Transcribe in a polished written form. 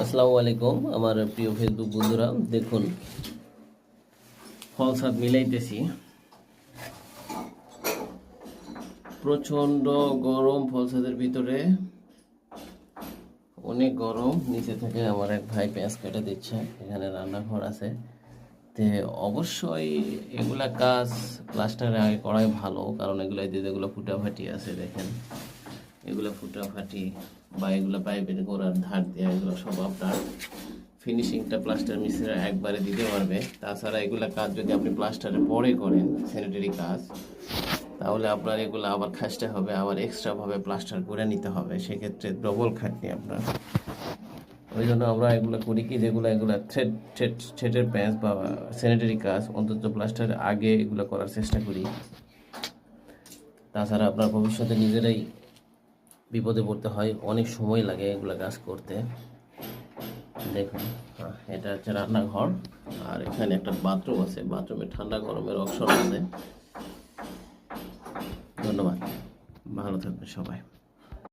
আসসালামু আলাইকুম আমার প্রিয় ফেসবুক বন্ধুরা, দেখুন ফল ছাদ মিলাইতেছি। প্রচন্ড গরম, ফল ছাদের ভিতরে অনেক গরম। নিচে থেকে আমার এক ভাই পেঁয়াজ কেটে দিচ্ছে, এখানে রান্নাঘর আছে। তে অবশ্যই এগুলা কাজ প্লাস্টারে আগে করাই ভালো, কারণ এগুলো যেগুলো ফুটাফাটি আছে দেখেন, এগুলো ফুটাফাটি বা এগুলো পাইপের গোড়ার ধার দিয়ে এগুলো সব আপনার ফিনিশিংটা প্লাস্টার মিস্ত্রিরা একবারে দিতে পারবে। তাছাড়া এগুলো কাজ যদি আপনি প্লাস্টারে পরে করেন, স্যানিটারি কাজ, তাহলে আপনার এগুলো আবার খাসতে হবে, আবার এক্সট্রাভাবে প্লাস্টার করে নিতে হবে, সেক্ষেত্রে ডবল খাটনি আপনার। ওই জন্য আমরা এগুলো করি কি, যেগুলো এগুলো থ্রেডের প্যাঁচ বা স্যানিটারি কাজ অন্তত প্লাস্টারের আগে এগুলো করার চেষ্টা করি। তাছাড়া আপনার ভবিষ্যতে নিজেরাই বিপদে পড়তে হয়, অনেক সময় লাগে এগুলো কাজ করতে। দেখুন, এটা হচ্ছে রান্নাঘর, আর এখানে একটা বাথরুম আছে, বাথরুমে ঠান্ডা গরমের অপশন আছে। ধন্যবাদ, ভালো থাকবেন সবাই।